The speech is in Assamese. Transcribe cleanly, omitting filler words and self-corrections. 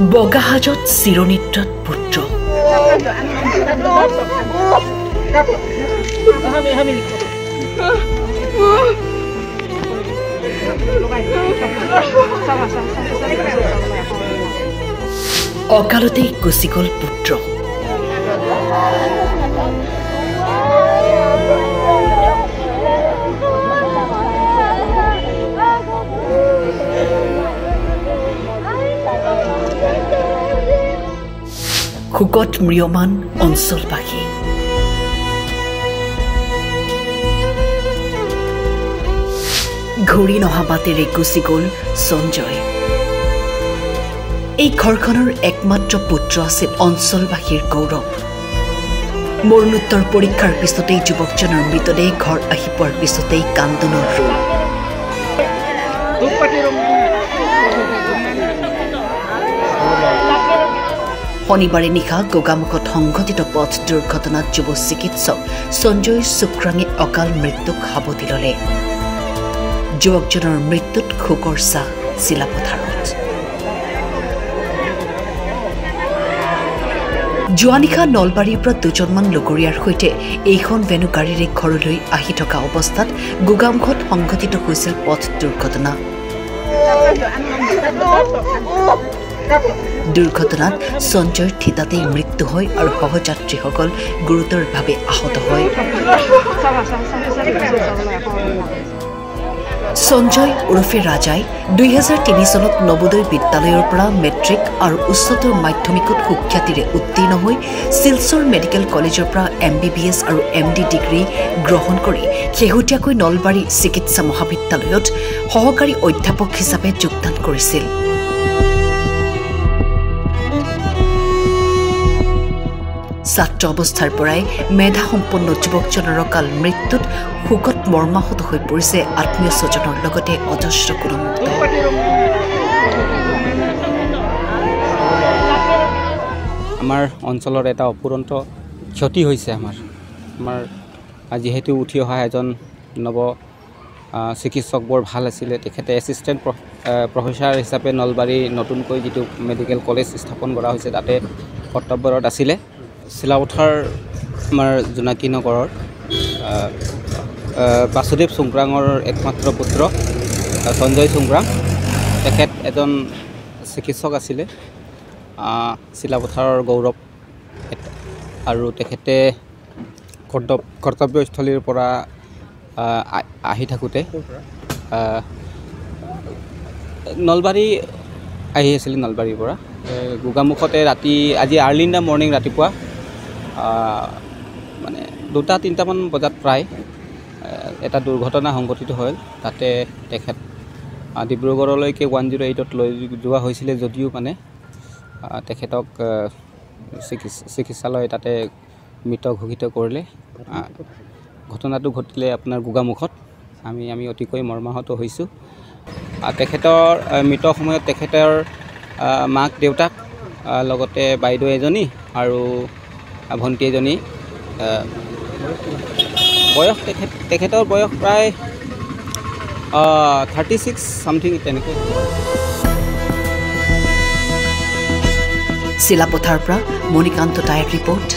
বগাহাজত চিৰনিদ্ৰত পুত্ৰ অকালতেই গুচি গ'ল পুত্ৰ শোকত ম্ৰিয়মান অঞ্চলবাসী ঘূৰি নহা বাটেৰে গুচি গ'ল সঞ্জয় এই ঘৰখনৰ একমাত্ৰ পুত্ৰ আছিল অঞ্চলবাসীৰ গৌৰৱ মৰণোত্তৰ পৰীক্ষাৰ পিছতেই যুৱকজনৰ মৃতদেহ ঘৰ আহি পোৱাৰ পিছতেই কান্দোনৰ ৰূপ শনিবাৰে নিশা গোগামুখত সংঘটিত পথ দুৰ্ঘটনাত যুৱ চিকিৎসক সঞ্জয় শুক্ৰাঙে অকাল মৃত্যুক সাৱটি ল'লে যুৱকজনৰ মৃত্যুত শোকৰ ছাঁ চিলাপথাৰত যোৱা নিশা নলবাৰীৰ পৰা দুজনমান লগৰীয়াৰ সৈতে এইখন ভেনু গাড়ীৰে ঘৰলৈ আহি থকা অৱস্থাত গোগামুখত সংঘটিত হৈছিল পথ দুৰ্ঘটনা দুৰ্ঘটনাত সঞ্জয়ৰ থিতাতেই মৃত্যু হয় আৰু সহযাত্ৰীসকল গুৰুতৰভাৱে আহত হয় সঞ্জয় ওৰফে ৰাজাই 2003 চনত নবোদয় বিদ্যালয়ৰ পৰা মেট্ৰিক আৰু উচ্চতৰ মাধ্যমিকত সুখ্যাতিৰে উত্তীৰ্ণ হৈ শিলচৰ মেডিকেল কলেজৰ পৰা MBBS আৰু MD ডিগ্ৰী গ্ৰহণ কৰি শেহতীয়াকৈ নলবাৰী চিকিৎসা মহাবিদ্যালয়ত সহকাৰী অধ্যাপক হিচাপে যোগদান কৰিছিল ছাত্ৰ অৱস্থাৰ পৰাই মেধাসম্পন্ন যুৱকজনৰ অকাল মৃত্যুত শোকত মৰ্মাহত হৈ পৰিছে আত্মীয় স্বজনৰ লগতে অজস্ৰ গুণমুগ্ধ আমাৰ অঞ্চলৰ এটা অপুৰন্ত ক্ষতি হৈছে আমাৰ যিহেতু উঠি অহা এজন নৱ চিকিৎসক বৰ ভাল আছিলে তেখেতে এছিষ্টেণ্ট প্ৰফেচাৰ হিচাপে নলবাৰী নতুনকৈ যিটো মেডিকেল কলেজ স্থাপন কৰা হৈছে তাতে কৰ্তব্যৰত আছিলে চিলাপথাৰ আমাৰ জোনাকী নগৰৰ বাসুদেৱ চুংক্ৰাঙৰ একমাত্ৰ পুত্ৰ সঞ্জয় চুংক্ৰাং তেখেত এজন চিকিৎসক আছিলে চিলাপথাৰৰ গৌৰৱ আৰু তেখেতে কৰ্তব্যস্থলীৰ পৰা আহি থাকোঁতে নলবাৰী আহি আছিলে নলবাৰীৰ পৰা গোগামুখতে ৰাতি আজি আৰ্লি ইন দ্য মৰ্ণিং ৰাতিপুৱা মানে 2-3টামান বজাত প্ৰায় এটা দুৰ্ঘটনা সংঘটিত হ'ল তাতে তেখেত ডিব্ৰুগড়লৈকে 108ত লৈ যোৱা হৈছিলে যদিও মানে তেখেতক চিকিৎসালয় তাতে মৃত ঘোষিত কৰিলে ঘটনাটো ঘটিলে আপোনাৰ গোগামুখত আমি অতিকৈ মৰ্মাহত হৈছোঁ তেখেতৰ মৃত সময়ত তেখেতৰ মাক দেউতাক লগতে বাইদেউ এজনী আৰু ভণ্টি এজনী বয়স তেখেতৰ বয়স প্ৰায় 36 সামথিং তেনেকৈ চিলাপথাৰৰ পৰা মণিকান্ত টায়াৰ ৰিপৰ্ট